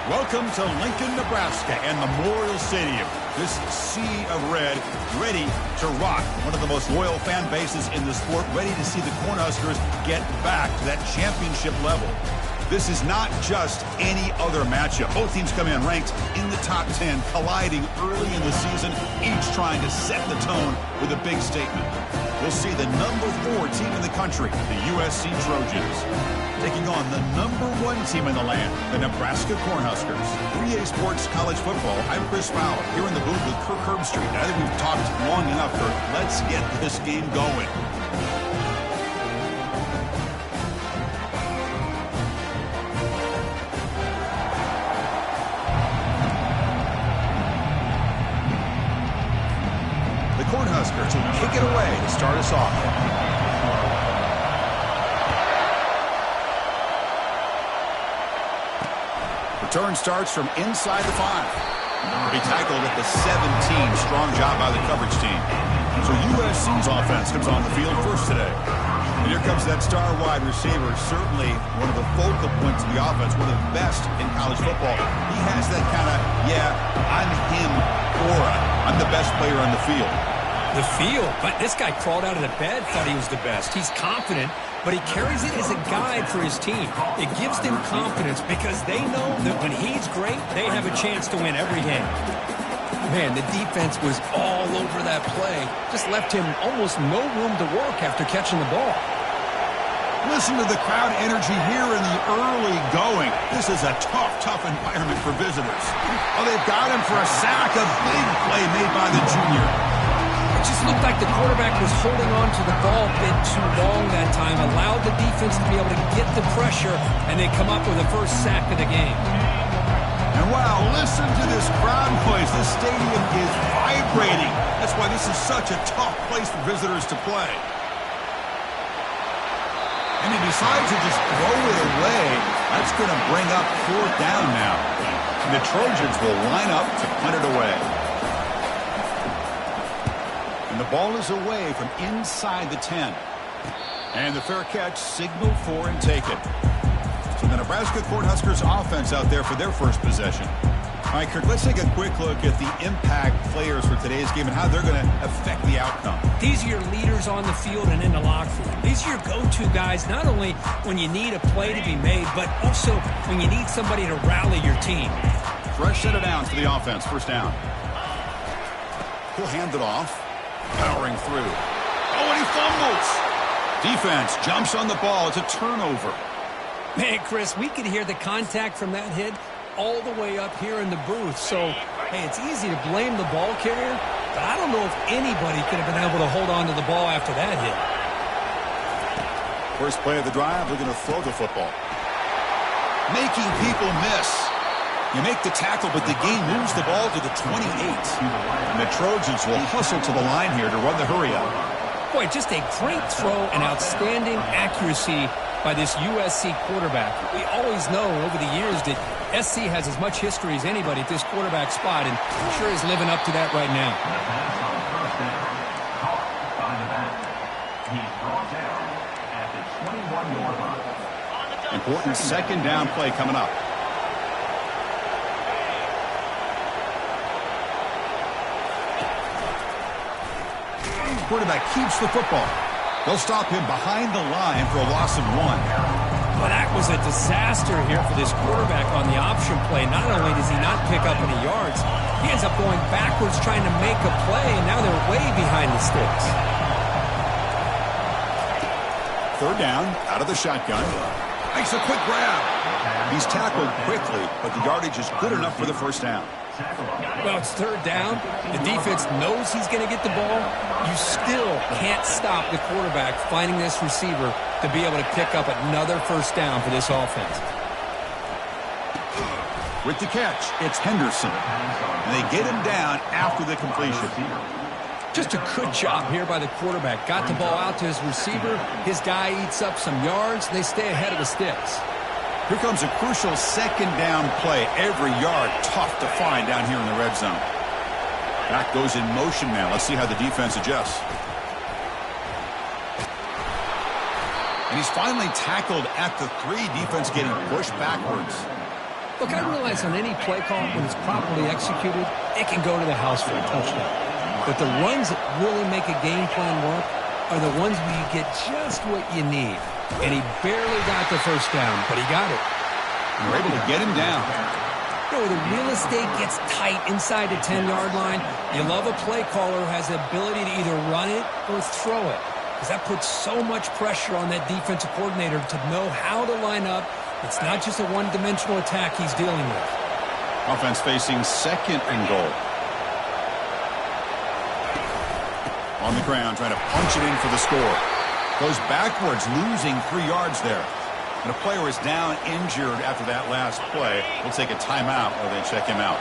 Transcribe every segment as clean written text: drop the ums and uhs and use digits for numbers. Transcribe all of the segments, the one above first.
Welcome to Lincoln, Nebraska and Memorial Stadium. This sea of red ready to rock. One of the most loyal fan bases in the sport, ready to see the Cornhuskers get back to that championship level. This is not just any other matchup. Both teams come in ranked in the top 10, colliding early in the season, each trying to set the tone with a big statement. We'll see the number 4 team in the country, the USC Trojans, taking on the number 1 team in the land, the Nebraska Cornhuskers. 3A Sports College Football. I'm Chris Fowler here in the booth with Kirk Herbstreit. I think we've talked long enough, Kirk. Let's get this game going. The Cornhuskers will kick it away to start us off. Return starts from inside the 5. He tackled at the 17. Strong job by the coverage team. So USC's offense comes on the field first today. And here comes that star wide receiver, certainly one of the focal points of the offense, one of the best in college football. He has that kind of, I'm him aura. I'm the best player on the field. The field? But this guy crawled out of the bed, thought he was the best. He's confident, but he carries it as a guide for his team. It gives them confidence because they know that when he's great, they have a chance to win every game. Man, the defense was all over that play. Just left him almost no room to work after catching the ball. Listen to the crowd energy here in the early going. This is a tough environment for visitors. Oh, they've got him for a sack. A big play made by the junior. It just looked like the quarterback was holding on to the ball a bit too long that time, allowed the defense to be able to get the pressure, and they come up with the first sack of the game. And wow, listen to this crowd noise. This stadium is vibrating. That's why this is such a tough place for visitors to play. And he decides to just throw it away. That's going to bring up 4th down now. And the Trojans will line up to punt it away. And the ball is away from inside the 10. And the fair catch signaled for and taken. So the Nebraska Cornhuskers offense out there for their first possession. All right, Kirk, let's take a quick look at the impact players for today's game and how they're going to affect the outcome. These are your leaders on the field and in the locker room. These are your go-to guys, not only when you need a play to be made, but also when you need somebody to rally your team. Fresh set of downs for the offense. First down. He'll hand it off. Powering through. Oh, and he fumbles. Defense jumps on the ball. It's a turnover. Man, Chris, we could hear the contact from that hit all the way up here in the booth. So, hey, it's easy to blame the ball carrier, but I don't know if anybody could have been able to hold on to the ball after that hit. First play of the drive, they're going to throw the football. Making people miss. You make the tackle, but the game moves the ball to the 28. And the Trojans will hustle to the line here to run the hurry-up. Boy, just a great throw and outstanding accuracy by this USC quarterback. We always know over the years that SC has as much history as anybody at this quarterback spot, and I'm sure he's living up to that right now. Important second down play coming up. Quarterback keeps the football. They'll stop him behind the line for a loss of 1. Well, that was a disaster here for this quarterback on the option play. Not only does he not pick up any yards, he ends up going backwards trying to make a play, and now they're way behind the sticks. Third down, out of the shotgun. Makes a quick grab. He's tackled quickly, but the yardage is good enough for the first down. Well, it's third down. The defense knows he's going to get the ball. You still can't stop the quarterback finding this receiver to be able to pick up another first down for this offense. With the catch, it's Henderson. And they get him down after the completion. Just a good job here by the quarterback. Got the ball out to his receiver. His guy eats up some yards. They stay ahead of the sticks. Here comes a crucial second down play. Every yard tough to find down here in the red zone. Back goes in motion now. Let's see how the defense adjusts. And he's finally tackled at the 3. Defense getting pushed backwards. Look, I realize on any play call, when it's properly executed, it can go to the house for a touchdown. But the runs that really make a game plan work are the ones where you get just what you need. And he barely got the first down, but he got it. And we're able to get him down. You know, the real estate gets tight inside the 10-yard line. You love a play caller who has the ability to either run it or throw it, because that puts so much pressure on that defensive coordinator to know how to line up. It's not just a one-dimensional attack he's dealing with. Offense facing 2nd and goal. On the ground, trying to punch it in for the score. Goes backwards, losing 3 yards there. And a player is down injured after that last play. We'll take a timeout while they check him out.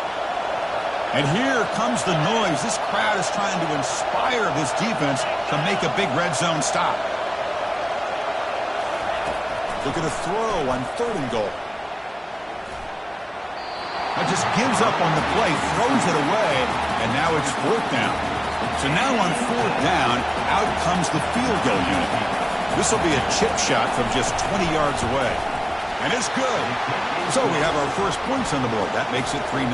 And here comes the noise. This crowd is trying to inspire this defense to make a big red zone stop. Look at a throw on 3rd and goal. That just gives up on the play, throws it away, and now it's 4th down. So now on 4th down, out comes the field goal unit. This will be a chip shot from just 20 yards away. And it's good. So we have our first points on the board. That makes it 3-0.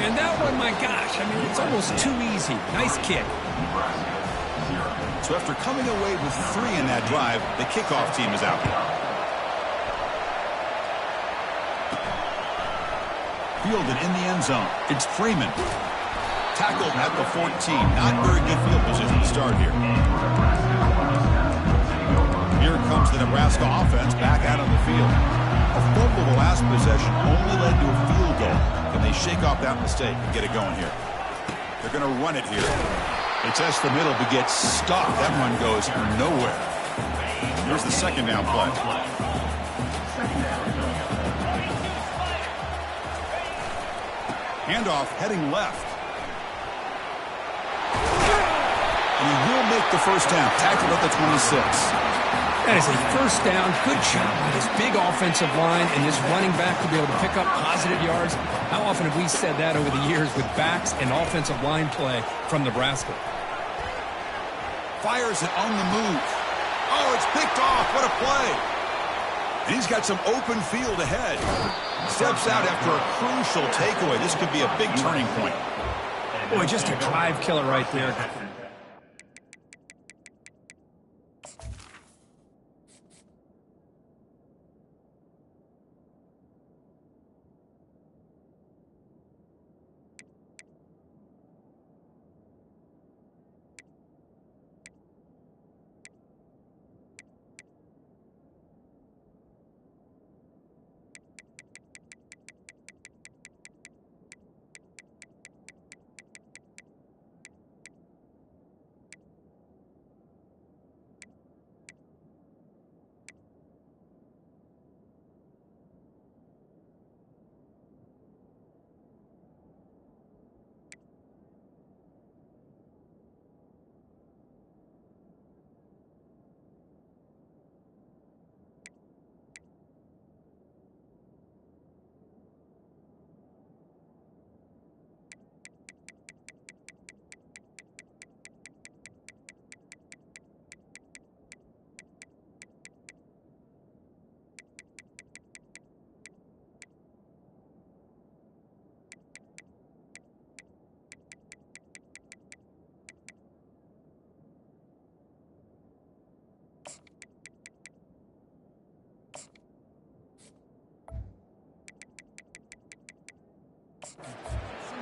And that one, my gosh, I mean, it's almost too easy. Nice kick. So after coming away with 3 in that drive, the kickoff team is out. Fielded in the end zone. It's Freeman. Tackled at the 14. Not very good field position to start here. Here comes the Nebraska offense back out on the field. A fumble the last possession only led to a field goal. Can they shake off that mistake and get it going here? They're going to run it here. They test the middle, but gets stopped. That run goes nowhere. Here's the 2nd down play. Handoff heading left. And he will make the first down. Tackled at the 26. That is a first down. Good job by this big offensive line and this running back to be able to pick up positive yards. How often have we said that over the years with backs and offensive line play from Nebraska? Fires it on the move. Oh, it's picked off. What a play. And he's got some open field ahead. Steps out after a crucial takeaway. This could be a big turning point. Boy, just a drive killer right there.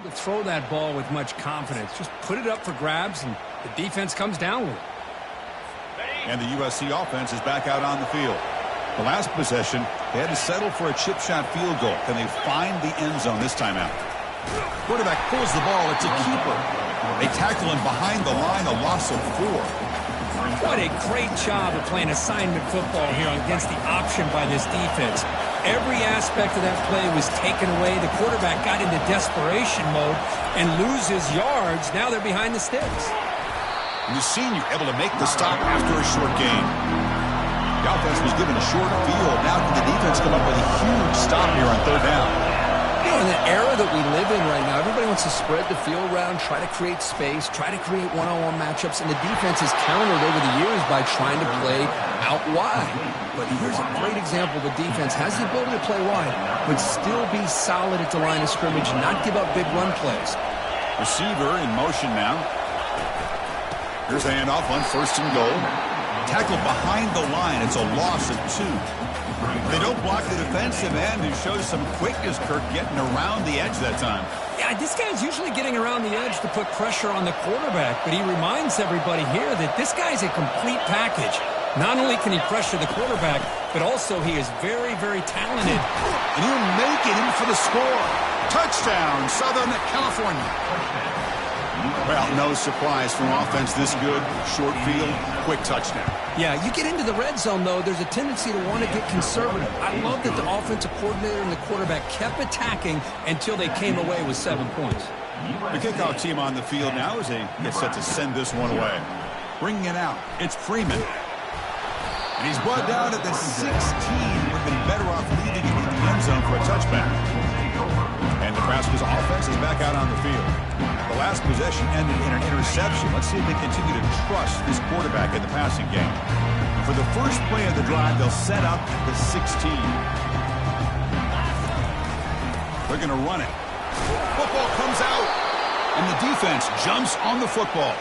To throw that ball with much confidence. Just put it up for grabs, and the defense comes down with it. And the USC offense is back out on the field. The last possession, they had to settle for a chip shot field goal. Can they find the end zone this time out? Quarterback pulls the ball. It's a keeper. They tackle him behind the line, a loss of 4. What a great job of playing assignment football here against the option by this defense. Every aspect of that play was taken away. The quarterback got into desperation mode and loses yards. Now they're behind the sticks. And the senior able to make the stop after a short gain. The offense was given a short field. Now can the defense come up with a huge stop here on 3rd down? You know, in the era that we live in right now, everybody wants to spread the field around, try to create space, try to create one-on-one matchups, and the defense has countered over the years by trying to play out wide. But here's a great example. The defense has the ability to play wide, but still be solid at the line of scrimmage, not give up big run plays. Receiver in motion now. Here's a handoff on 1st and goal. Tackled behind the line. It's a loss of 2. They don't block the defensive end, who shows some quickness, Kirk, getting around the edge that time. Yeah, this guy's usually getting around the edge to put pressure on the quarterback, but he reminds everybody here that this guy's a complete package. Not only can he pressure the quarterback, but also he is very, very talented. And he'll make it in for the score. Touchdown, Southern California. Well, no surprise from offense this good. Short field, quick touchdown. Yeah, you get into the red zone, though, there's a tendency to want to get conservative. I love that the offensive coordinator and the quarterback kept attacking until they came away with 7 points. The kickoff team on the field now as they get set to send this one away. Bringing it out, it's Freeman. And he's brought down at the 16. Would have been better off leaving it in the end zone for a touchback. And Nebraska's offense is back out on the field. The last possession ended in an interception. Let's see if they continue to trust this quarterback in the passing game. For the first play of the drive, they'll set up the 16. They're going to run it. Football comes out, and the defense jumps on the football.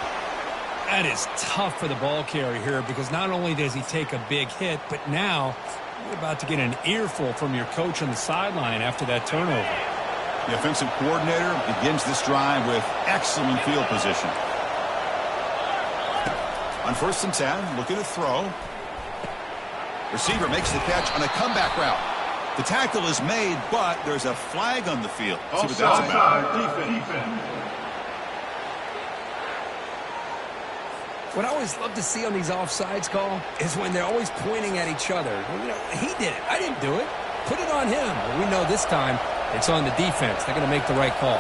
That is tough for the ball carrier here, because not only does he take a big hit, but now you're about to get an earful from your coach on the sideline after that turnover. The offensive coordinator begins this drive with excellent field position. On 1st and 10, looking to throw. Receiver makes the catch on a comeback route. The tackle is made, but there's a flag on the field. See what that's about. Defense. What I always love to see on these offsides call is when they're always pointing at each other. You know, he did it. I didn't do it. Put it on him. But we know this time it's on the defense. They're going to make the right call.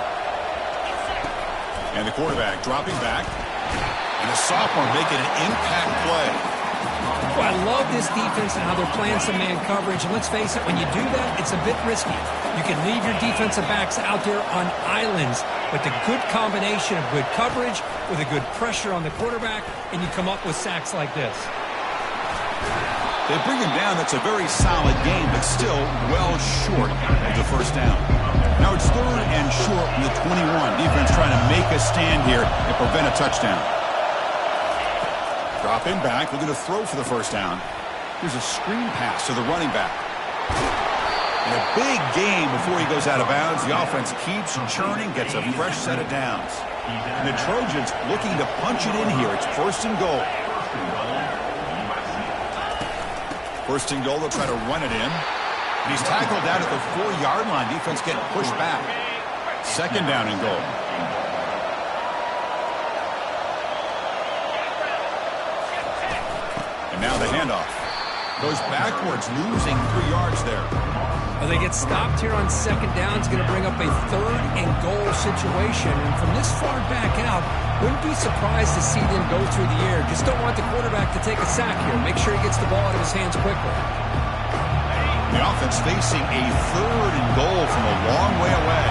And the quarterback dropping back. And the sophomore making an impact play. Well, I love this defense and how they're playing some man coverage. And let's face it, when you do that, it's a bit risky. You can leave your defensive backs out there on islands. But the good combination of good coverage with a good pressure on the quarterback, and you come up with sacks like this. They bring him down. That's a very solid game, but still well short of the first down. Now it's 3rd and short from the 21. Defense trying to make a stand here and prevent a touchdown. Dropping back, looking to throw for the first down. Here's a screen pass to the running back. And a big game before he goes out of bounds. The offense keeps churning, gets a fresh set of downs. And the Trojans looking to punch it in here. It's 1st and goal. 1st and goal, they'll try to run it in. And he's tackled down at the 4-yard line. Defense getting pushed back. 2nd down and goal. And now the handoff. Goes backwards, losing 3 yards there. Well, they get stopped here on 2nd down. It's going to bring up a 3rd and goal situation. And from this far back out, wouldn't be surprised to see them go through the air. Just don't want the quarterback to take a sack here. Make sure he gets the ball out of his hands quickly. The offense facing a 3rd and goal from a long way away.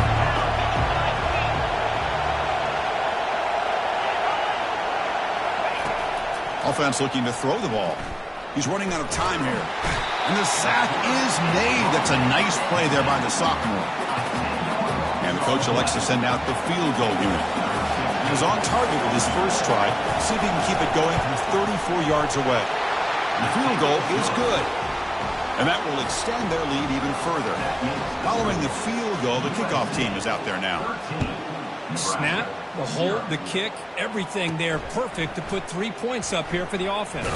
Offense looking to throw the ball. He's running out of time here. And the sack is made. That's a nice play there by the sophomore. And the coach elects to send out the field goal unit. He was on target with his first try. See if he can keep it going from 34 yards away. And the field goal is good. And that will extend their lead even further. Following the field goal, the kickoff team is out there now. Snap, the hold, the kick, everything there perfect to put 3 points up here for the offense.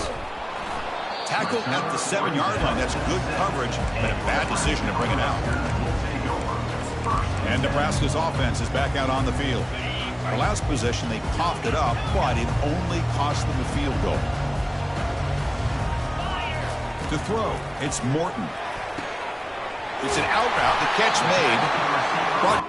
Tackled at the 7-yard line. That's good coverage, but a bad decision to bring it out. And Nebraska's offense is back out on the field. The last possession, they coughed it up, but it only cost them a field goal. To throw, it's Morton. It's an out route. The catch made. But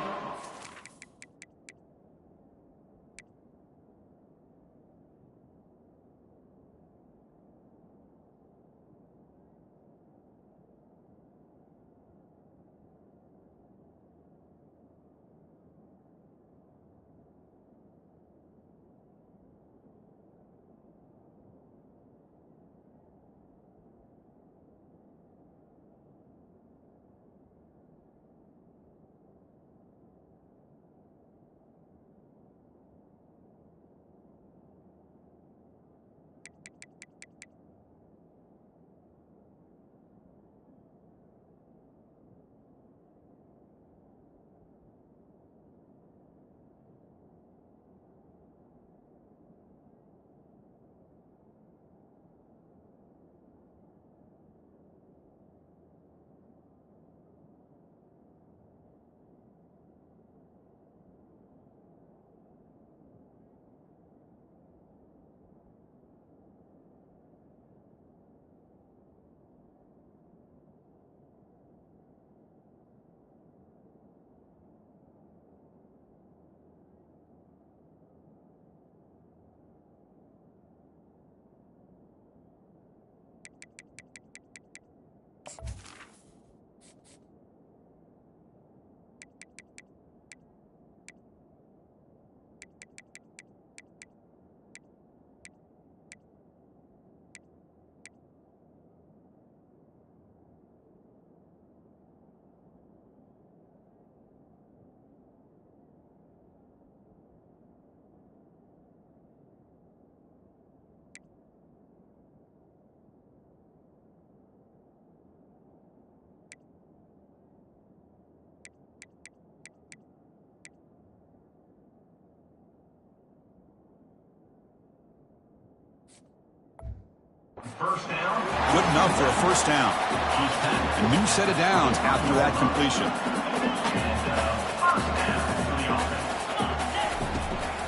Good enough for a first down. A new set of downs after that completion.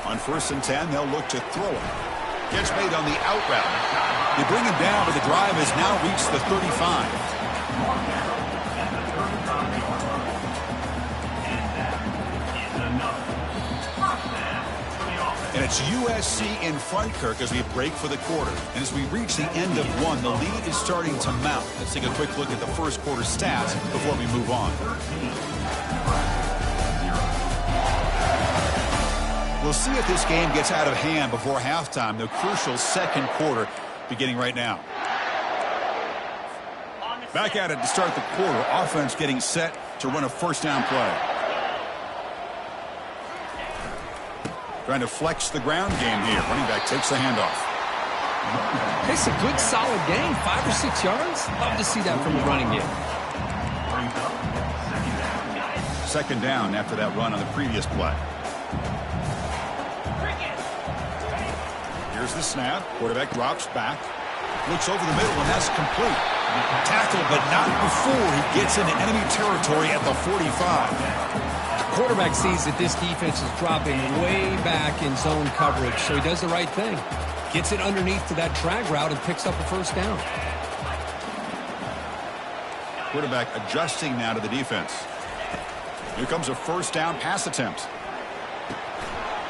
On 1st and 10, they'll look to throw it. Catch made on the out route. They bring him down, but the drive has now reached the 35. And it's USC in front, Kirk, as we break for the quarter. And as we reach the end of one, the lead is starting to mount. Let's take a quick look at the first quarter stats before we move on. We'll see if this game gets out of hand before halftime. The crucial second quarter beginning right now. Back at it to start the quarter. Offense getting set to run a first down play. Trying to flex the ground game here. Running back takes the handoff. It's a good, solid game. 5 or 6 yards. Love to see that from the running game. Second down after that run on the previous play. Here's the snap. Quarterback drops back. Looks over the middle, and that's complete. Tackled, but not before he gets into enemy territory at the 45. Quarterback sees that this defense is dropping way back in zone coverage, so he does the right thing. Gets it underneath to that drag route and picks up a first down. Quarterback adjusting now to the defense. Here comes a first down pass attempt.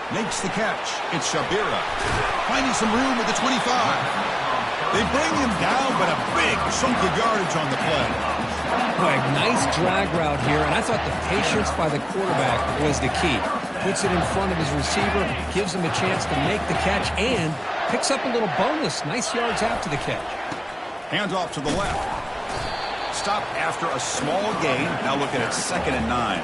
Makes the catch. It's Shabira. Finding some room at the 25. They bring him down, but a big chunk of yardage on the play. Boy, nice drag route here, and I thought the patience by the quarterback was the key. Puts it in front of his receiver, gives him a chance to make the catch, and picks up a little bonus. Nice yards after the catch. Hands off to the left. Stop after a small gain. Now looking at 2nd and 9.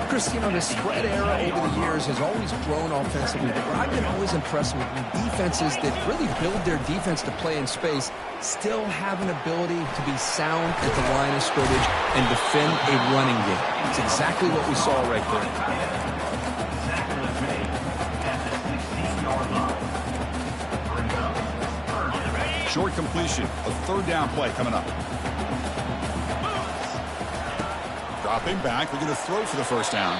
Chris, you know, the spread era over the years has always grown offensively, but I've been always impressed with defenses that really build their defense to play in space, still have an ability to be sound at the line of scrimmage and defend a running game. It's exactly what we saw right there. Short completion. A 3rd down play coming up. Dropping back, we're going to throw for the first down.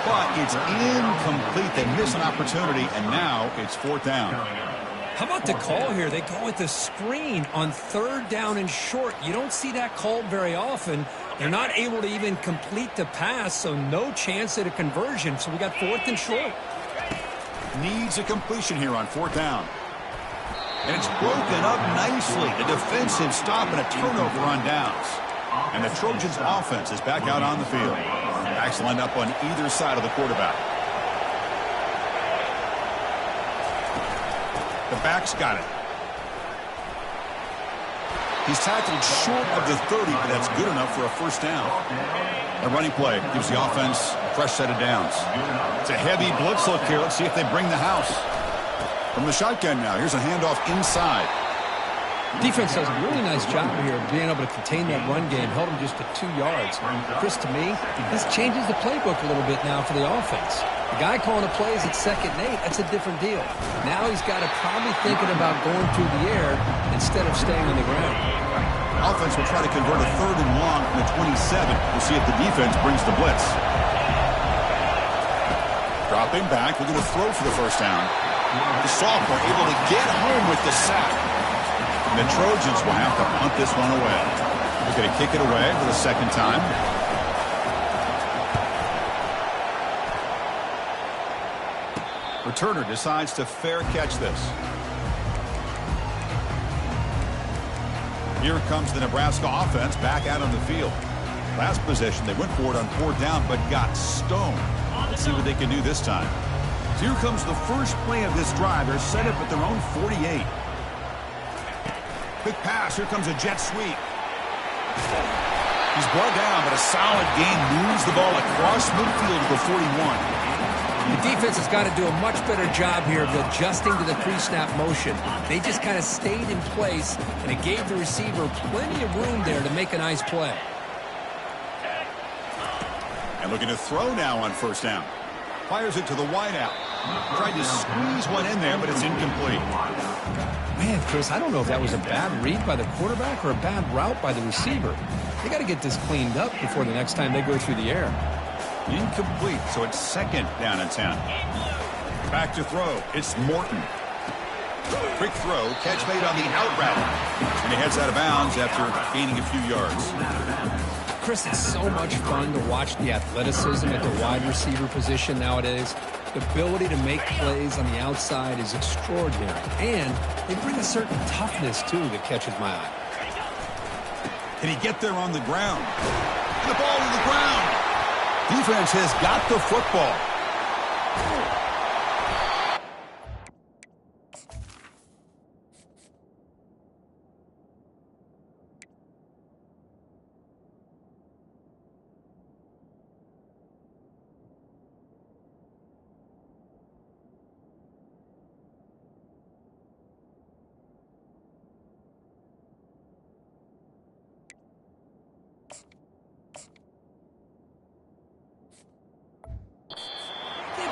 But it's incomplete. They miss an opportunity, and now it's 4th down. How about the call here? They go with the screen on 3rd down and short. You don't see that called very often. They're not able to even complete the pass, so no chance at a conversion. So we got 4th and short. Needs a completion here on 4th down. And it's broken up nicely. A defensive stop and a turnover on downs. And the Trojans' offense is back out on the field. Backs lined up on either side of the quarterback. The back's got it. He's tackled short of the 30, but that's good enough for a first down. A running play gives the offense a fresh set of downs. It's a heavy blitz look here. Let's see if they bring the house. From the shotgun now, here's a handoff inside. Defense does a really nice job here of being able to contain that run game. Held him just to 2 yards. Chris, to me, this changes the playbook a little bit now for the offense. The guy calling the plays at 2nd and 8, that's a different deal. Now he's got to probably thinking about going through the air instead of staying on the ground. Offense will try to convert a 3rd and long from the 27. We'll see if the defense brings the blitz. Dropping back, we're going to throw for the first down. The sophomore able to get home with the sack. And the Trojans will have to punt this one away. They're going to kick it away for the 2nd time. Returner decides to fair catch this. Here comes the Nebraska offense back out on the field. Last possession, they went for it on 4th down, but got stoned. Let's see what they can do this time. So here comes the first play of this drive. They're set up at their own 48. Quick pass. Here comes a jet sweep. He's brought down, but a solid gain moves the ball across midfield to the 41. The defense has got to do a much better job here of adjusting to the pre-snap motion. They just kind of stayed in place, and it gave the receiver plenty of room there to make a nice play. And looking to throw now on first down. Fires it to the wideout. Tried to squeeze one in there, but it's incomplete. Man, Chris, I don't know if that was a bad read by the quarterback or a bad route by the receiver. They got to get this cleaned up before the next time they go through the air. Incomplete, so it's 2nd down and 10. Back to throw. It's Morton. Quick throw, catch made on the out route. And he heads out of bounds after gaining a few yards. Chris, it's so much fun to watch the athleticism at the wide receiver position nowadays. The ability to make plays on the outside is extraordinary. And they bring a certain toughness, too, that catches my eye. Can he get there on the ground? And the ball to the ground. Defense has got the football.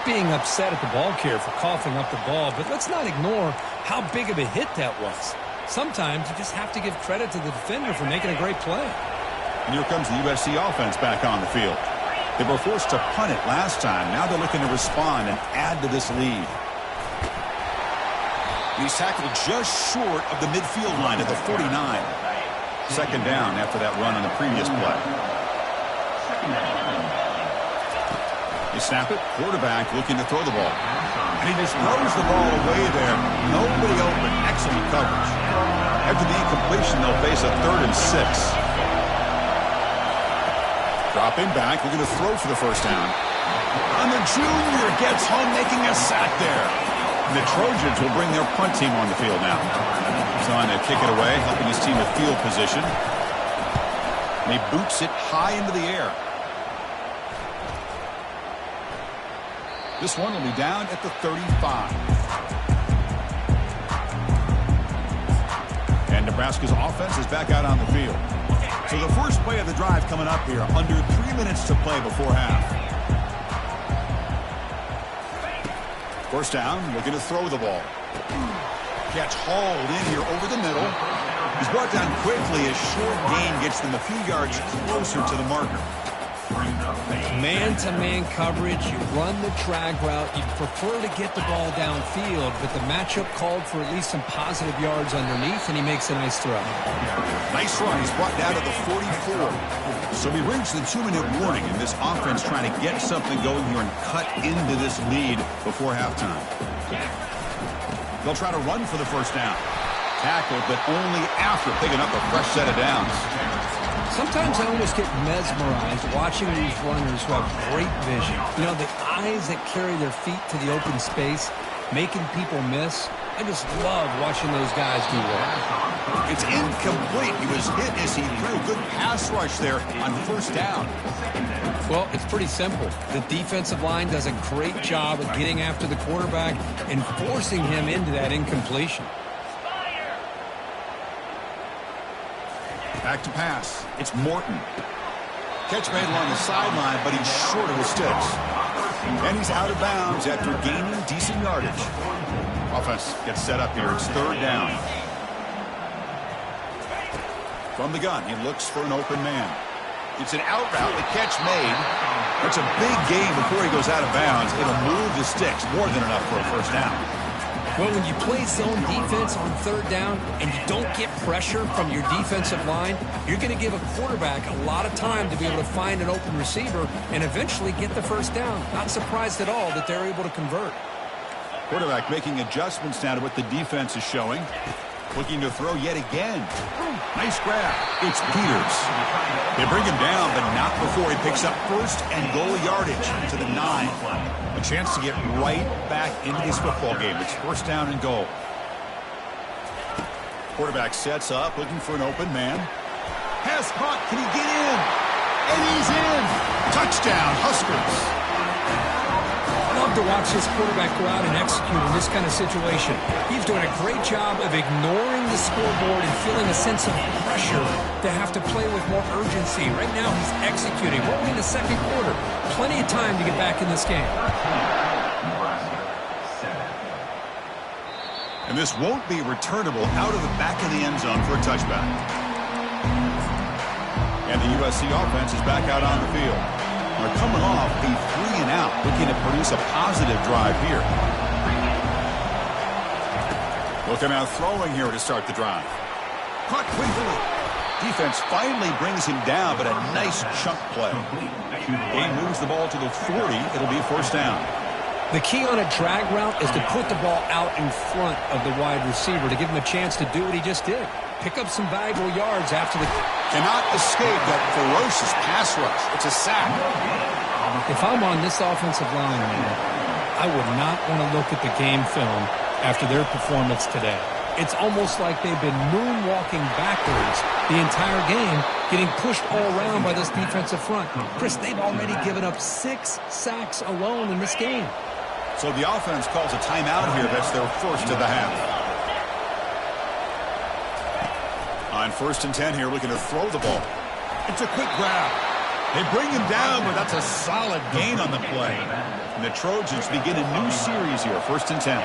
Being upset at the ball carrier for coughing up the ball, but let's not ignore how big of a hit that was. Sometimes you just have to give credit to the defender for making a great play. And here comes the USC offense back on the field. They were forced to punt it last time. Now they're looking to respond and add to this lead. He's tackled just short of the midfield line at the 49. 2nd down after that run on the previous play. They snap it. Quarterback looking to throw the ball. And he just throws the ball away there. Nobody open. Excellent coverage. After the incompletion, they'll face a 3rd and 6. Dropping back, looking to throw for the first down. And the junior gets home, making a sack there. And the Trojans will bring their punt team on the field now. He's on to kick it away, helping his team with field position. And he boots it high into the air. This one will be down at the 35. And Nebraska's offense is back out on the field. So the first play of the drive coming up here. Under 3 minutes to play before half. First down, looking to throw the ball. Catch hauled in here over the middle. He's brought down quickly as short gain gets them a few yards closer to the marker. Man-to-man coverage, you run the drag route, you prefer to get the ball downfield, but the matchup called for at least some positive yards underneath, and he makes a nice throw. Nice run. He's brought down to the 44. So we reach the 2-minute warning, and this offense trying to get something going here and cut into this lead before halftime. They'll try to run for the first down. Tackled, but only after picking up a fresh set of downs. Sometimes I almost get mesmerized watching these runners who have great vision. You know, the eyes that carry their feet to the open space, making people miss. I just love watching those guys do that. It's incomplete. He was hit as he threw a good pass rush there on first down. Well, it's pretty simple. The defensive line does a great job of getting after the quarterback and forcing him into that incompletion. Back to pass. It's Morton. Catch made along the sideline, but he's short of the sticks. And he's out of bounds after gaining decent yardage. Offense gets set up here. It's 3rd down. From the gun, he looks for an open man. It's an out route. The catch made. That's a big gain before he goes out of bounds. It'll move the sticks more than enough for a first down. Well, when you play zone defense on 3rd down and you don't get pressure from your defensive line, you're going to give a quarterback a lot of time to be able to find an open receiver and eventually get the first down. Not surprised at all that they're able to convert. Quarterback making adjustments now to what the defense is showing. Looking to throw yet again. Nice grab. It's Peters. They bring him down, but not before he picks up first and goal yardage to the 9. A chance to get right back into this football game. It's first down and goal. Quarterback sets up, looking for an open man. Pass caught. Can he get in? And he's in. Touchdown, Huskers. I love to watch this quarterback go out and execute in this kind of situation. He's doing a great job of ignoring the scoreboard and feeling a sense of pressure to have to play with more urgency. Right now, he's executing. We're only in the 2nd quarter. Plenty of time to get back in this game. And And this won't be returnable out of the back of the end zone for a touchback. And the USC offense is back out on the field. They're coming off a 3-and-out, looking to produce a positive drive here. Looking out throwing here to start the drive. Caught quickly. Defense finally brings him down, but a nice chunk play. He moves the ball to the 40. It'll be first down. The key on a drag route is to put the ball out in front of the wide receiver to give him a chance to do what he just did. Pick up some valuable yards after the... Cannot escape that ferocious pass rush. It's a sack. If I'm on this offensive line, man, I would not want to look at the game film after their performance today. It's almost like they've been moonwalking backwards the entire game, getting pushed all around by this defensive front. Chris, they've already given up 6 sacks alone in this game. So the offense calls a timeout here. That's their first of the half. On 1st and 10 here, looking to throw the ball. It's a quick grab. They bring him down, but that's a solid gain on the play. And the Trojans begin a new series here, 1st and 10.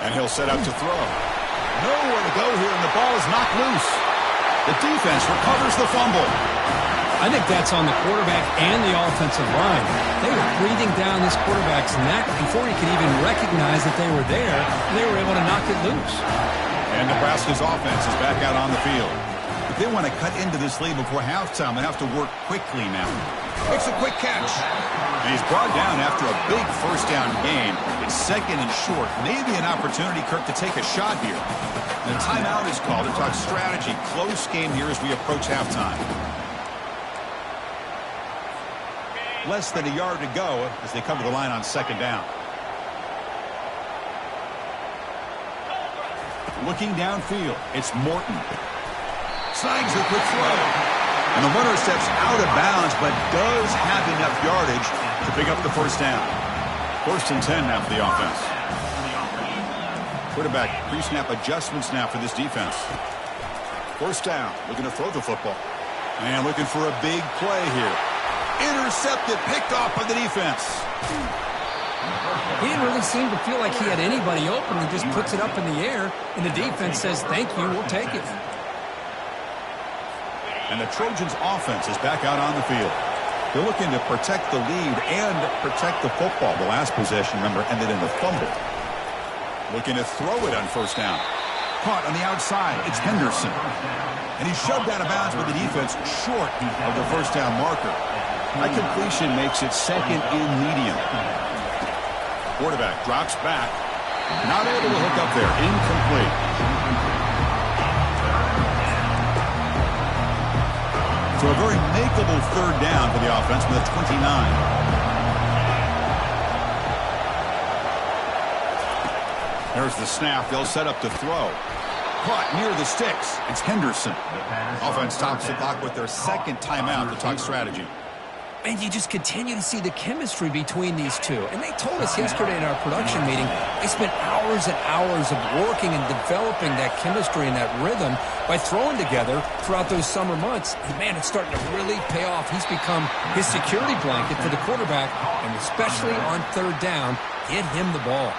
And he'll set up to throw. Nowhere to go here, and the ball is knocked loose. The defense recovers the fumble. I think that's on the quarterback and the offensive line. They were breathing down this quarterback's neck before he could even recognize that they were there, and they were able to knock it loose. And Nebraska's offense is back out on the field. If they want to cut into this lead before halftime, they have to work quickly now. Makes a quick catch. And he's brought down after a big first down game. It's 2nd and short. Maybe an opportunity, Kirk, to take a shot here. And the timeout is called to talk strategy. Close game here as we approach halftime. Less than a yard to go as they come to the line on 2nd down. Looking downfield, it's Morton. Snags the quick throw. And the runner steps out of bounds, but does have enough yardage to pick up the first down. 1st and 10 now for the offense. Quarterback pre-snap adjustments now for this defense. 1st down, looking to throw the football. And looking for a big play here. Intercepted, picked off by the defense. He didn't really seem to feel like he had anybody open. He just puts it up in the air, and the defense says, thank you, we'll take it. And the Trojans' offense is back out on the field. They're looking to protect the lead and protect the football. The last possession, remember, ended in a fumble. Looking to throw it on 1st down. Caught on the outside. It's Henderson. And he's shoved out of bounds by the defense short of the first down marker. That completion makes it 2nd in medium. Quarterback drops back. Not able to hook up there. Incomplete. So a very makeable 3rd down for the offense with a 29. There's the snap. They'll set up to throw. Caught near the sticks. It's Henderson. Offense tops the clock with their 2nd timeout to talk strategy. And you just continue to see the chemistry between these two. And they told us yesterday in our production meeting, they spent hours and hours of working and developing that chemistry and that rhythm by throwing together throughout those summer months. And, man, it's starting to really pay off. He's become his security blanket for the quarterback, and especially on 3rd down, get him the ball.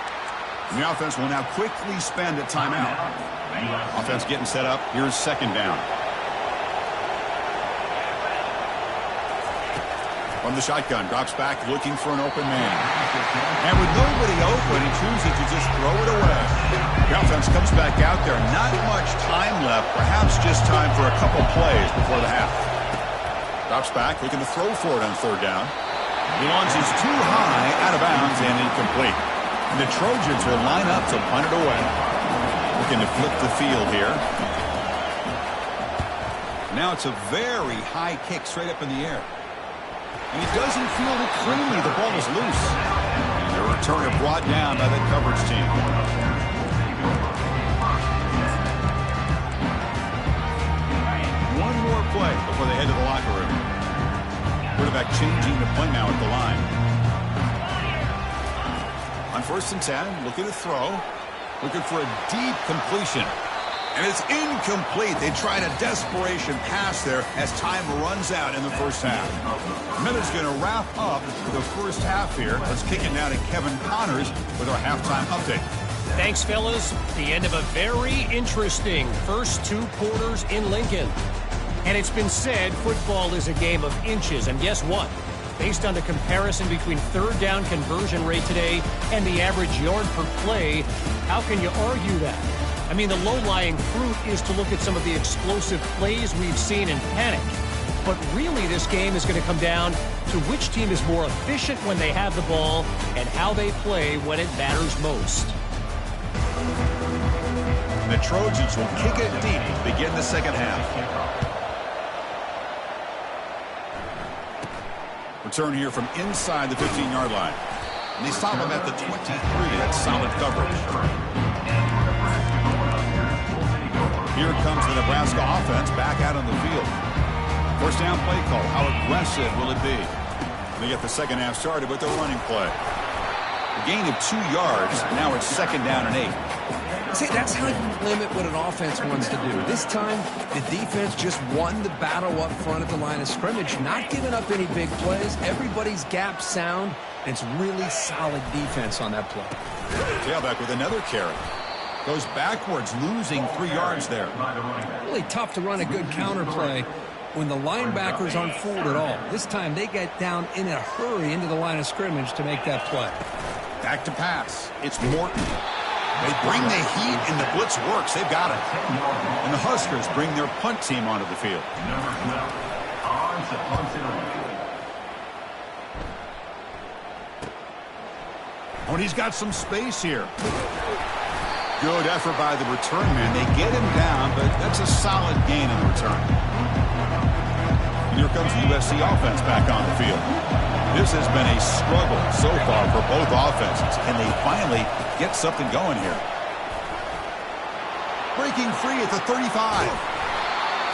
And the offense will now quickly spend a timeout. Offense getting set up. Here's 2nd down. From the shotgun, drops back, looking for an open man. And with nobody open, he chooses to just throw it away. The offense comes back out there. Not much time left, perhaps just time for a couple plays before the half. Drops back, looking to throw for it on 3rd down. He launches too high, out of bounds, and incomplete. And the Trojans will line up to punt it away. Looking to flip the field here. Now it's a very high kick straight up in the air. And he doesn't feel it cleanly. The ball is loose. And the returner brought down by the coverage team. One more play before they head to the locker room. Quarterback changing the play now at the line. On 1st and 10, looking to throw. Looking for a deep completion. And it's incomplete. They tried a desperation pass there as time runs out in the first half. Minute's going to wrap up the first half here. Let's kick it now to Kevin Connors with our halftime update. Thanks, fellas. The end of a very interesting first 2 quarters in Lincoln. And it's been said football is a game of inches. And guess what? Based on the comparison between third down conversion rate today and the average yard per play, how can you argue that? I mean, the low-lying fruit is to look at some of the explosive plays we've seen in panic. But really, this game is going to come down to which team is more efficient when they have the ball and how they play when it matters most. The Trojans will kick it deep to begin the second half. Return here from inside the 15-yard line. And they stop him at the 23. That's solid coverage. Here comes the Nebraska offense back out on the field. First down play call. How aggressive will it be? They get the second half started with their running play. A gain of 2 yards. Now it's second down and 8. See, that's how you limit what an offense wants to do. This time, the defense just won the battle up front at the line of scrimmage, not giving up any big plays. Everybody's gap sound, and it's really solid defense on that play. Tailback with another carry. Goes backwards, losing 3 yards there. Really tough to run a good counter play when the linebackers aren't fooled at all. This time, they get down in a hurry into the line of scrimmage to make that play. Back to pass. It's Morton. They bring the heat, and the blitz works. They've got it. And the Huskers bring their punt team onto the field. Oh, and he's got some space here. Good effort by the return man. They get him down, but that's a solid gain in the return. And here comes the USC offense back on the field. This has been a struggle so far for both offenses. Can they finally get something going here? Breaking free at the 35.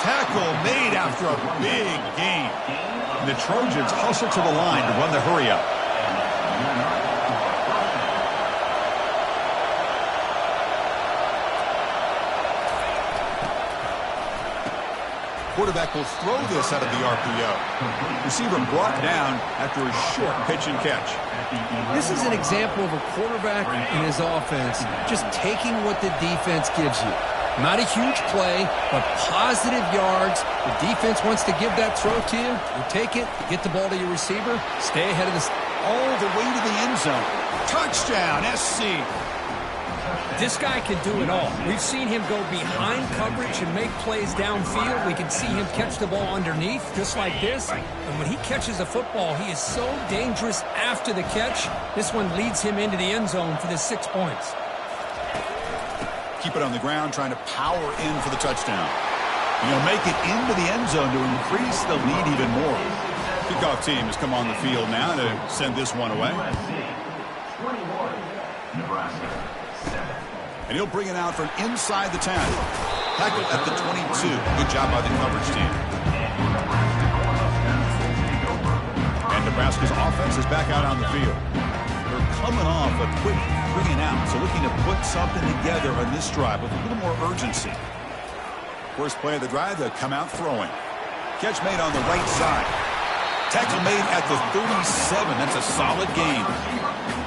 Tackle made after a big gain. And the Trojans hustle to the line to run the hurry up. Quarterback will throw this out of the RPO. Receiver brought down after a short pitch and catch. This is an example of a quarterback in his offense just taking what the defense gives you. Not a huge play, but positive yards. The defense wants to give that throw to you. You take it, you get the ball to your receiver, stay ahead of the... All the way to the end zone. Touchdown, SC. This guy can do it all. We've seen him go behind coverage and make plays downfield. We can see him catch the ball underneath, just like this. And when he catches a football, he is so dangerous after the catch. This one leads him into the end zone for the 6 points. Keep it on the ground, trying to power in for the touchdown. Make it into the end zone to increase the lead even more. Kickoff team has come on the field now to send this one away. And he'll bring it out from inside the 10. Tackled at the 22. Good job by the coverage team. And Nebraska's offense is back out on the field. They're coming off a quick 3 and out, so looking to put something together on this drive with a little more urgency. First play of the drive, they'll come out throwing. Catch made on the right side. Tackle made at the 37. That's a solid gain.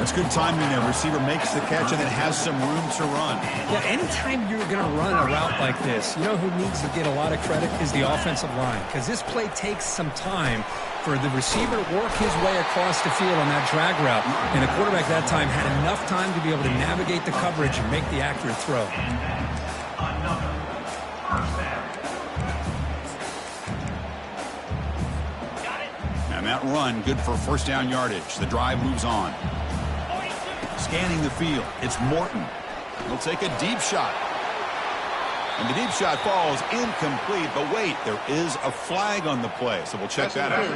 That's good timing there. Receiver makes the catch and then has some room to run. Yeah, anytime you're going to run a route like this, you know who needs to get a lot of credit is the offensive line, because this play takes some time for the receiver to work his way across the field on that drag route. And the quarterback that time had enough time to be able to navigate the coverage and make the accurate throw. And that run, good for first down yardage. The drive moves on. Scanning the field, it's Morton. He'll take a deep shot. And the deep shot falls incomplete, but wait, there is a flag on the play, so we'll check that out.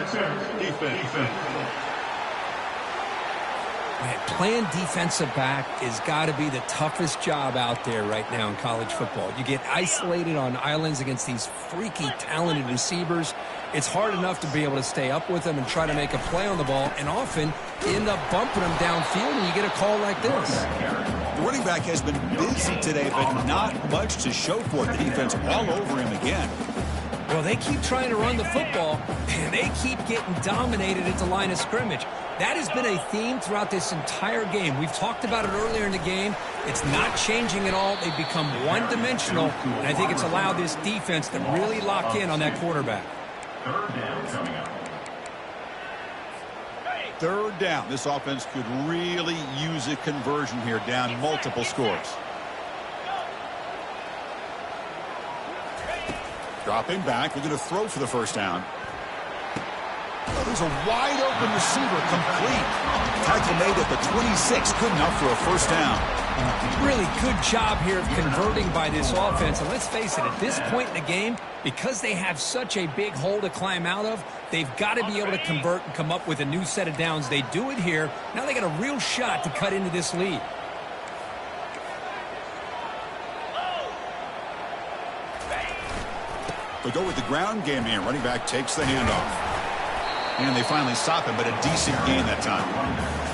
Man, playing defensive back has got to be the toughest job out there right now in college football. You get isolated on islands against these freaky, talented receivers. It's hard enough to be able to stay up with them and try to make a play on the ball, and often you end up bumping them downfield and you get a call like this. The running back has been busy today, but not much to show for it. The defense all over him again. Well, they keep trying to run the football, and they keep getting dominated at the line of scrimmage. That has been a theme throughout this entire game. We've talked about it earlier in the game. It's not changing at all. They've become one-dimensional, and I think it's allowed this defense to really lock in on that quarterback. Third down coming up. Third down. This offense could really use a conversion here, down multiple scores. Dropping back, we're going to throw for the first down. Oh, there's a wide open receiver, complete. Tackle made at the 26, good enough for a first down. Really good job here of converting by this offense. And let's face it, at this point in the game, because they have such a big hole to climb out of, they've got to be able to convert and come up with a new set of downs. They do it here. Now they got a real shot to cut into this lead. They go with the ground game here. Running back takes the handoff. And they finally stop him, but a decent gain that time.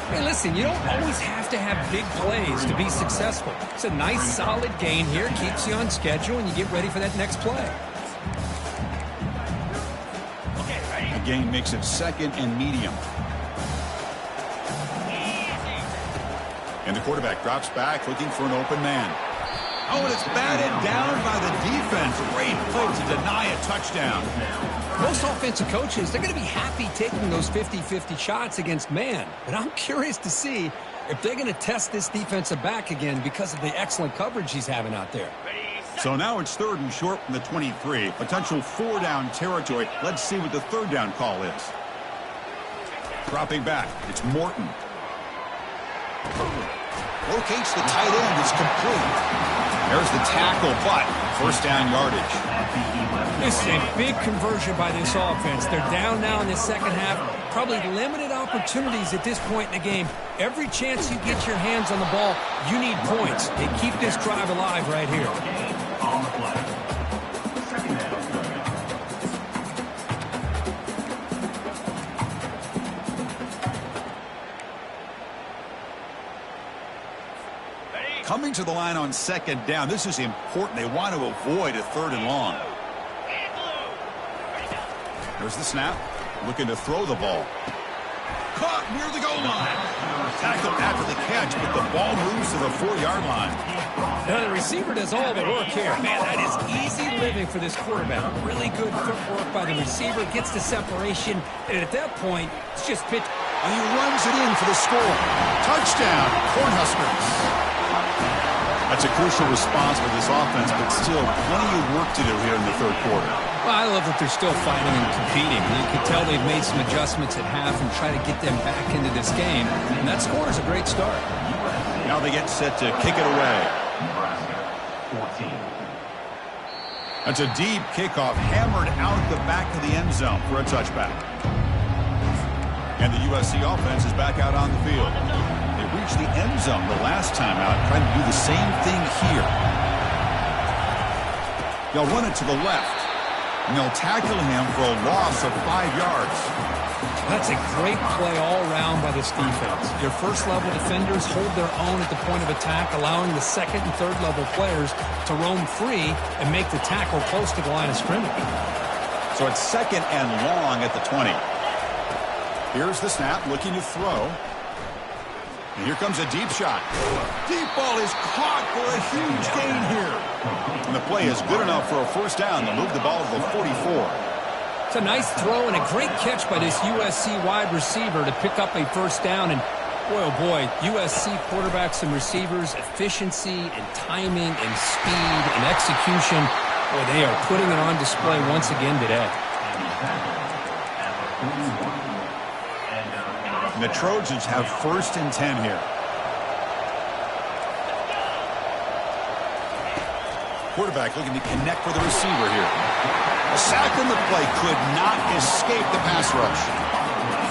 Hey, listen, you don't always have to have big plays to be successful. It's a nice, solid gain here. Keeps you on schedule, and you get ready for that next play. The gain makes it second and medium. And the quarterback drops back, looking for an open man. Oh, and it's batted down by the defense. Great play to deny a touchdown. Most offensive coaches, they're going to be happy taking those 50-50 shots against man. But I'm curious to see if they're going to test this defensive back again because of the excellent coverage he's having out there. So now it's third and short from the 23. Potential four-down territory. Let's see what the third down call is. Dropping back, it's Morton. Locates the tight end. It's complete. There's the tackle, but first down yardage. This is a big conversion by this offense. They're down now in the second half. Probably limited opportunities at this point in the game. Every chance you get your hands on the ball, you need points. They keep this drive alive right here. On the play. Second down. Coming to the line on second down. This is important. They want to avoid a third and long. There's the snap. Looking to throw the ball. Caught near the goal line. Tackled after the catch, but the ball moves to the 4-yard line. Now the receiver does all the work here. Man, that is easy living for this quarterback. Really good footwork by the receiver. Gets the separation. And at that point, it's just pitch. And he runs it in for the score. Touchdown, Cornhuskers. That's a crucial response for this offense, but still plenty of work to do here in the third quarter. Well, I love that they're still fighting and competing. You can tell they've made some adjustments at half and try to get them back into this game. And that score is a great start. Now they get set to kick it away. Nebraska, 14. That's a deep kickoff, hammered out the back of the end zone for a touchback. And the USC offense is back out on the field. They reached the end zone the last time out, trying to do the same thing here. They'll run it to the left, and they'll tackle him for a loss of 5 yards. That's a great play all around by this defense. Your first-level defenders hold their own at the point of attack, allowing the second- and third-level players to roam free and make the tackle close to the line of scrimmage. So it's second and long at the 20. Here's the snap, looking to throw. And here comes a deep shot. Deep ball is caught for a huge gain here. And the play is good enough for a first down to move the ball to the 44. It's a nice throw and a great catch by this USC wide receiver to pick up a first down. And boy, oh boy, USC quarterbacks and receivers, efficiency and timing and speed and execution. Boy, they are putting it on display once again today. And the Trojans have first and 10 here. Quarterback looking to connect with the receiver here. A sack on the play, could not escape the pass rush.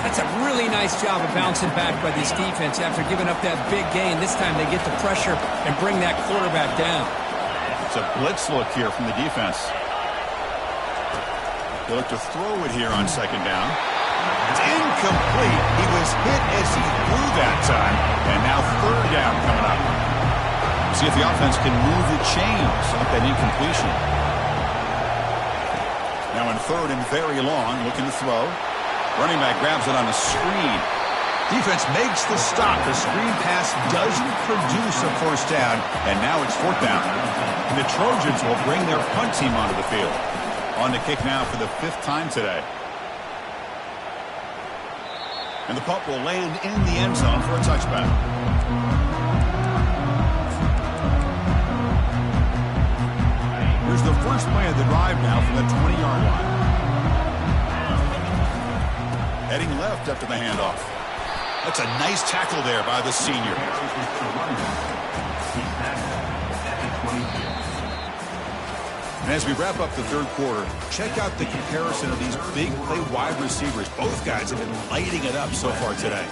That's a really nice job of bouncing back by this defense after giving up that big gain. This time they get the pressure and bring that quarterback down. It's a blitz look here from the defense. They look to throw it here on second down. It's incomplete. He was hit as he threw that time. And now third down coming up. See if the offense can move the chains with that incompletion. Now in third and very long, looking to throw. Running back grabs it on a screen. Defense makes the stop. The screen pass doesn't produce a first down, and now it's fourth down. And the Trojans will bring their punt team onto the field. On the kick now for the 5th time today. And the punt will land in the end zone for a touchback. Here's the first play of the drive now from the 20-yard line. Heading left after the handoff. That's a nice tackle there by the senior. And as we wrap up the third quarter, check out the comparison of these big play wide receivers. Both guys have been lighting it up so far today.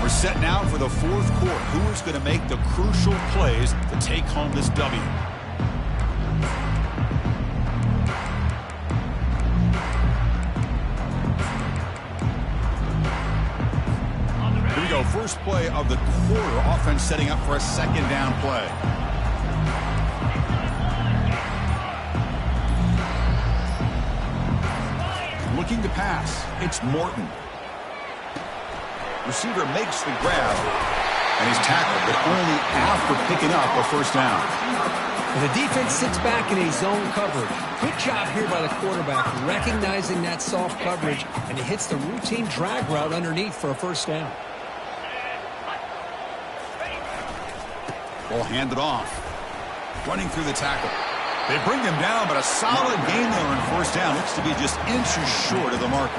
We're set now for the fourth quarter. Who is going to make the crucial plays to take home this W? Here we go. First play of the quarter. Offense setting up for a second down play. Looking to pass. It's Morton. Receiver makes the grab, and he's tackled, but only after picking up a first down. And the defense sits back in a zone coverage. Good job here by the quarterback, recognizing that soft coverage, and he hits the routine drag route underneath for a first down. Ball handed off. Running through the tackle. They bring him down, but a solid gain there on first down. Looks to be just inches short of the marker.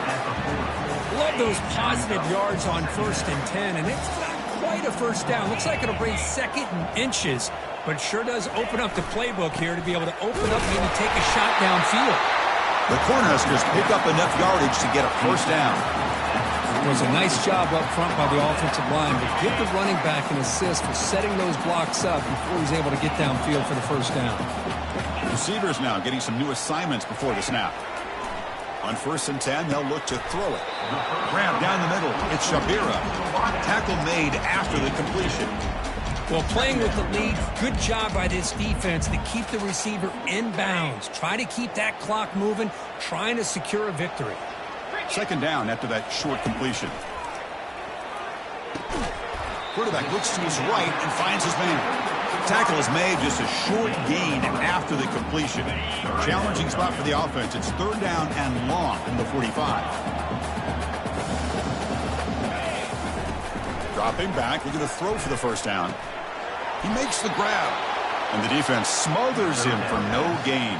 Love those positive yards on 1st and 10, and it's not quite a first down. Looks like it'll bring second and inches, but sure does open up the playbook here to be able to open up, maybe take a shot downfield. The Cornhuskers pick up enough yardage to get a first down. It was a nice job up front by the offensive line, but give the running back an assist for setting those blocks up before he's able to get downfield for the first down. Receivers now getting some new assignments before the snap. On 1st and 10, they'll look to throw it. Grab down the middle. It's Shabira. Tackle made after the completion. Well, playing with the lead, good job by this defense to keep the receiver in bounds. Try to keep that clock moving, trying to secure a victory. Second down after that short completion. Quarterback looks to his right and finds his man. Tackle is made, just a short gain after the completion. Challenging spot for the offense. It's 3rd down and long from the 45. Dropping back, looking to throw for the first down. He makes the grab, and the defense smothers him for no gain.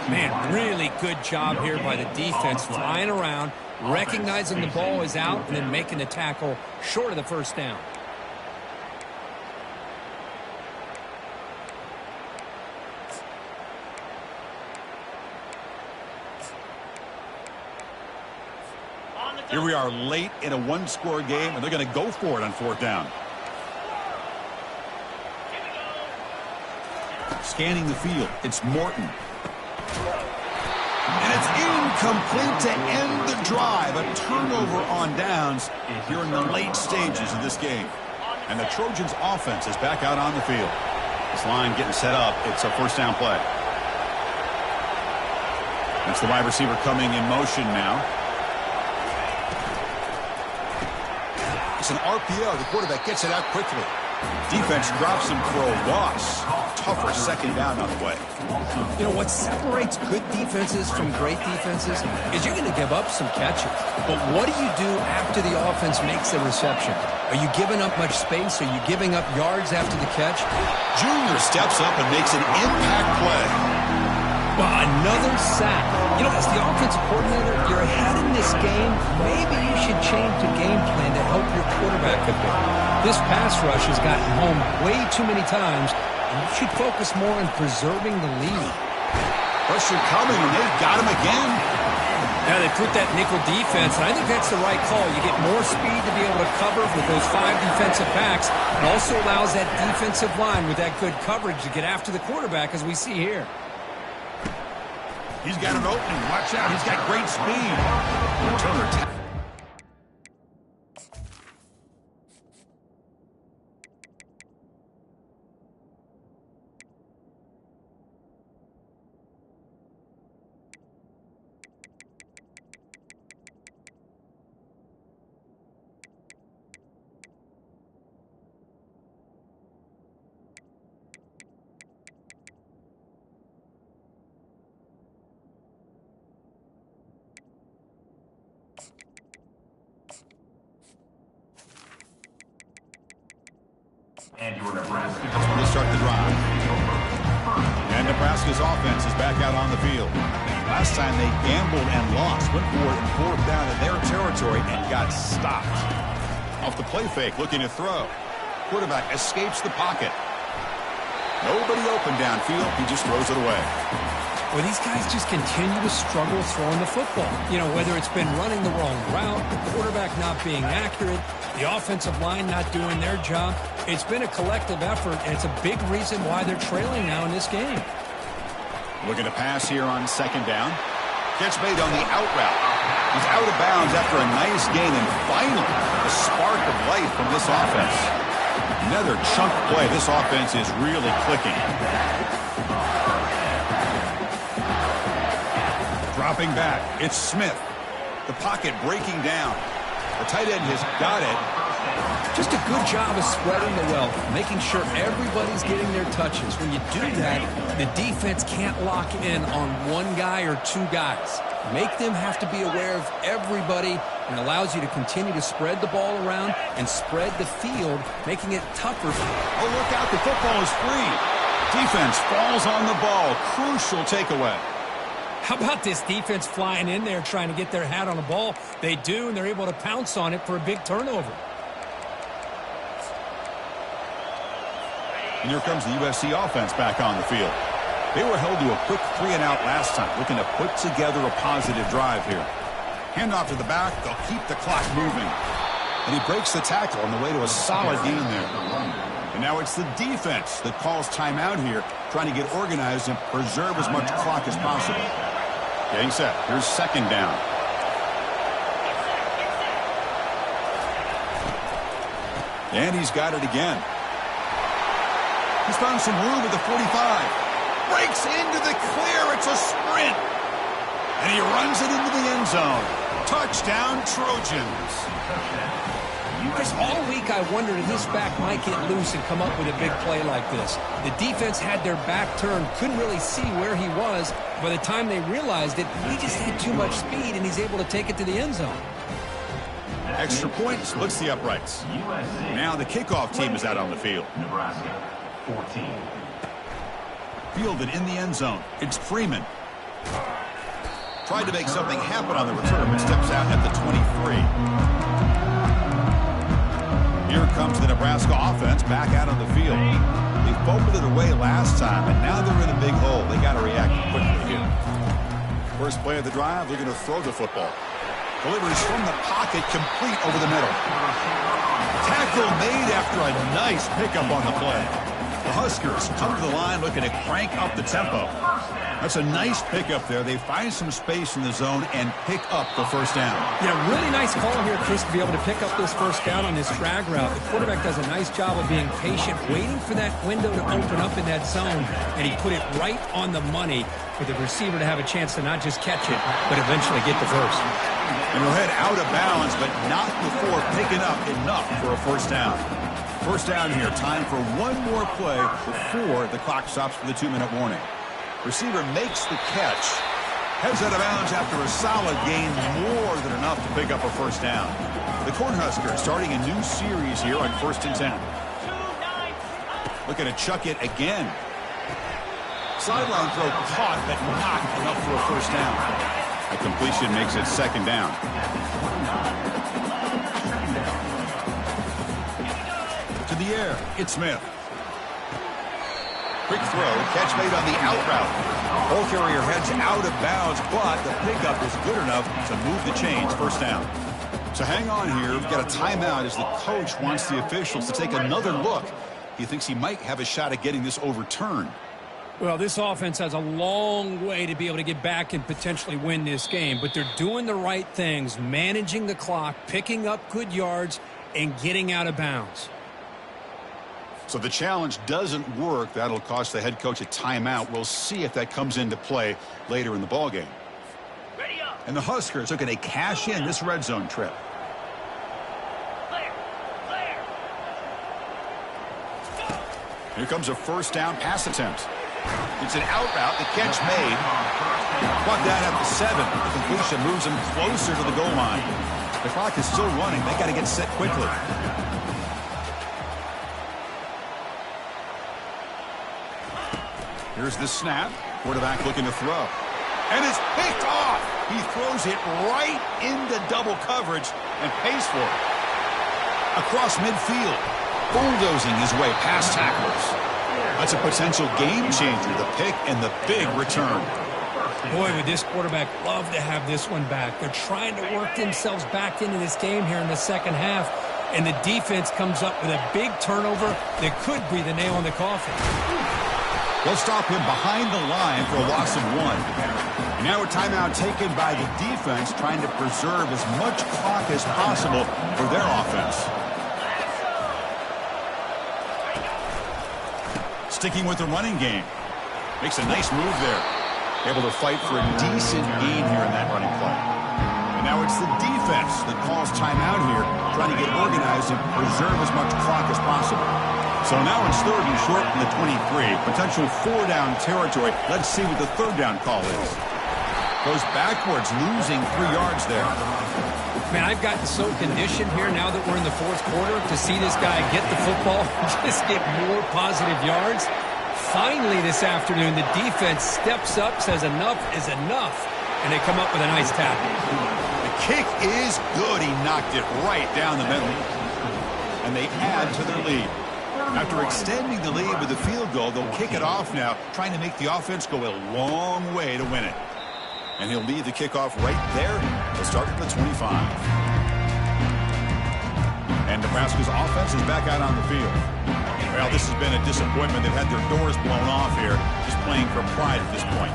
Man, really good job here by the defense, flying around, recognizing the ball is out, and then making the tackle short of the first down. Here we are late in a one-score game, and they're going to go for it on 4th down. Scanning the field, it's Morton. And it's incomplete to end the drive. A turnover on downs here in the late stages of this game. And the Trojans' offense is back out on the field. This line getting set up. It's a first down play. That's the wide receiver coming in motion now. It's an RPO. The quarterback gets it out quickly. Defense drops him for a loss. Tougher second down on the way. You know, what separates good defenses from great defenses is you're going to give up some catches. But what do you do after the offense makes a reception? Are you giving up much space? Are you giving up yards after the catch? Junior steps up and makes an impact play. Well, another sack. You know, as the offensive coordinator, you're ahead in this game. Maybe you should change the game plan to help your quarterback a bit. This pass rush has gotten home way too many times, and you should focus more on preserving the lead. Pressure coming, and they've got him again. Now they put that nickel defense, and I think that's the right call. You get more speed to be able to cover with those 5 defensive backs. It also allows that defensive line with that good coverage to get after the quarterback, as we see here. He's got an opening. Watch out. He's got great speed. Turner. And your Nebraska. To start the drive. And Nebraska's offense is back out on the field. Last time they gambled and lost. Went for it 4th down in their territory and got stopped. Off the play fake, looking to throw. Quarterback escapes the pocket. Nobody open downfield. He just throws it away. Well, these guys just continue to struggle throwing the football. You know, whether it's been running the wrong route, the quarterback not being accurate, the offensive line not doing their job. It's been a collective effort, and it's a big reason why they're trailing now in this game. Looking to pass here on 2nd down. Catch made on the out route. He's out of bounds after a nice gain, and finally a spark of life from this offense. Another chunk play. This offense is really clicking. Dropping back, it's Smith. The pocket breaking down. The tight end has got it. Just a good job of spreading the wealth, making sure everybody's getting their touches. When you do that, the defense can't lock in on one guy or 2 guys. Make them have to be aware of everybody, and allows you to continue to spread the ball around and spread the field, making it tougher. Oh, look out, the football is free. Defense falls on the ball. Crucial takeaway. How about this defense flying in there trying to get their hat on the ball? They do, and they're able to pounce on it for a big turnover. And here comes the USC offense back on the field. They were held to a quick 3-and-out last time, looking to put together a positive drive here. Handoff to the back, they'll keep the clock moving. And he breaks the tackle on the way to a solid gain there. And now it's the defense that calls timeout here, trying to get organized and preserve as much clock as possible. Getting set. Here's 2nd down. And he's got it again. He's found some room at the 45. Breaks into the clear. It's a sprint. And he runs it into the end zone. Touchdown, Trojans. Chris, all week I wondered if this back might get loose and come up with a big play like this. The defense had their back turned, couldn't really see where he was. By the time they realized it, he just had too much speed, and he's able to take it to the end zone. Extra point splits the uprights. Now the kickoff team is out on the field. Nebraska, 14. Fielded in the end zone. It's Freeman. Tried to make something happen on the return, but steps out at the 23. Here comes the Nebraska offense back out on the field. They fumbled it away last time, and now they're in a big hole. They got to react quickly here. First play of the drive, they're going to throw the football. Delivers from the pocket, complete over the middle. Tackle made after a nice pickup on the play. The Huskers come to the line looking to crank up the tempo. That's a nice pickup there. They find some space in the zone and pick up the 1st down. Yeah, really nice call here, Chris, to be able to pick up this 1st down on this drag route. The quarterback does a nice job of being patient, waiting for that window to open up in that zone, and he put it right on the money for the receiver to have a chance to not just catch it, but eventually get the first. And he'll head out of bounds, but not before picking up enough for a 1st down. 1st down here, time for one more play before the clock stops for the 2-minute warning. Receiver makes the catch. Heads out of bounds after a solid gain, more than enough to pick up a 1st down. The Cornhuskers starting a new series here on 1st and 10. Looking to chuck it again. Sideline throw caught, but not enough for a 1st down. A completion makes it 2nd down. To the air, it's Smith. Quick throw, catch made on the out route. Ball carrier heads out of bounds, but the pickup is good enough to move the chains. 1st down. So hang on here. We've got a timeout as the coach wants the officials to take another look. He thinks he might have a shot at getting this overturned. Well, this offense has a long way to be able to get back and potentially win this game, but they're doing the right things, managing the clock, picking up good yards, and getting out of bounds. So the challenge doesn't work. That'll cost the head coach a timeout. We'll see if that comes into play later in the ballgame. And the Huskers are going to cash in this red zone trip. Here comes a 1st down pass attempt. It's an out route. The catch made. Clock down at the 7. The completion moves them closer to the goal line. The clock is still running. They got to get set quickly. Here's the snap. Quarterback looking to throw. And it's picked off. He throws it right into double coverage and pays for it. Across midfield, bulldozing his way past tacklers. That's a potential game changer, the pick and the big return. Boy, would this quarterback love to have this one back. They're trying to work themselves back into this game here in the second half, and the defense comes up with a big turnover that could be the nail in the coffin. They'll stop him behind the line for a loss of 1. And now a timeout taken by the defense, trying to preserve as much clock as possible for their offense. Sticking with the running game. Makes a nice move there. Able to fight for a decent gain here in that running play. And now it's the defense that calls timeout here, trying to get organized and preserve as much clock as possible. So now it's 3rd and short from the 23. Potential 4-down territory. Let's see what the 3rd down call is. Goes backwards, losing 3 yards there. Man, I've gotten so conditioned here now that we're in the 4th quarter to see this guy get the football, just get more positive yards. Finally this afternoon, the defense steps up, says enough is enough, and they come up with a nice tackle. The kick is good. He knocked it right down the middle. And they add to their lead. After extending the lead with a field goal, they'll kick it off now, trying to make the offense go a long way to win it. And he'll lead the kickoff right there. They'll start at the 25. And Nebraska's offense is back out on the field. Well, this has been a disappointment. They've had their doors blown off here, just playing for pride at this point.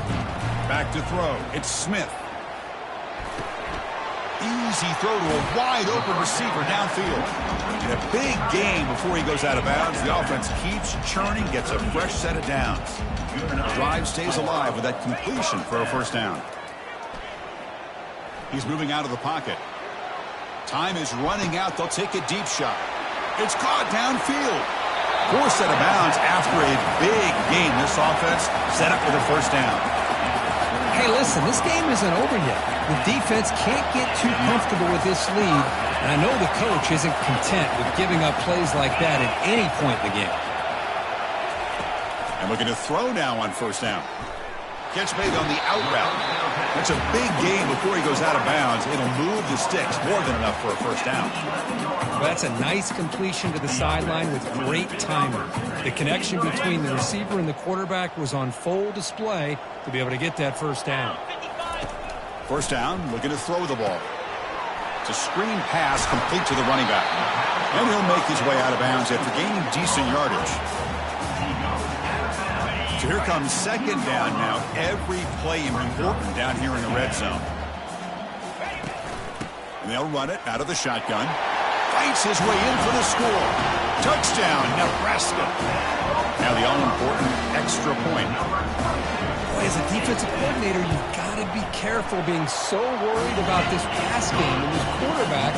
Back to throw. It's Smith. Easy throw to a wide-open receiver downfield. And a big gain before he goes out of bounds. The offense keeps churning, gets a fresh set of downs. Drive stays alive with that completion for a 1st down. He's moving out of the pocket. Time is running out. They'll take a deep shot. It's caught downfield. 4th set of bounds after a big gain. This offense set up with a 1st down. Hey, listen, this game isn't over yet. The defense can't get too comfortable with this lead, and I know the coach isn't content with giving up plays like that at any point in the game. And looking to throw now on 1st down. Catch made on the out route. That's a big gain before he goes out of bounds. It'll move the sticks, more than enough for a 1st down. Well, that's a nice completion to the sideline with great timing. The connection between the receiver and the quarterback was on full display to be able to get that 1st down. 1st down, looking to throw the ball. It's a screen pass complete to the running back. And he'll make his way out of bounds after gaining decent yardage. So here comes 2nd down now. Every play important down here in the red zone. And they'll run it out of the shotgun. Fights his way in for the score. Touchdown, Nebraska. Now the all-important extra point. Boy, as a defensive coordinator, you've got to be careful being so worried about this pass game and this quarterback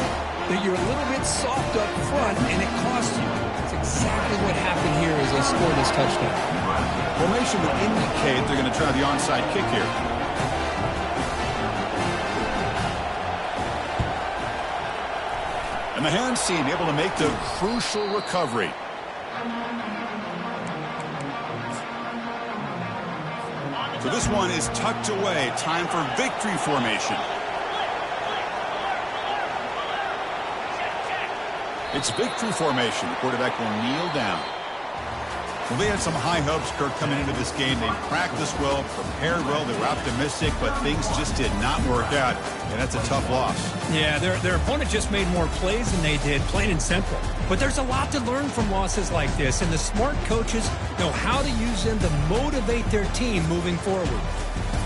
that you're a little bit soft up front, and it costs you. That's exactly what happened here as they scored this touchdown. Formation would indicate they're going to try the onside kick here. And the hands team able to make the crucial recovery. So this one is tucked away. Time for victory formation. It's victory formation. The quarterback will kneel down. Well, they had some high hopes, Kirk, coming into this game. They practiced well, prepared well, they were optimistic, but things just did not work out, and that's a tough loss. Yeah, their opponent just made more plays than they did, plain and simple. But there's a lot to learn from losses like this, and the smart coaches know how to use them to motivate their team moving forward.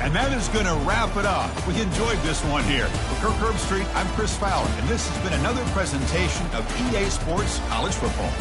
And that is going to wrap it up. We enjoyed this one here. For Kirk Herbstreit, I'm Chris Fowler, and this has been another presentation of EA Sports College Football.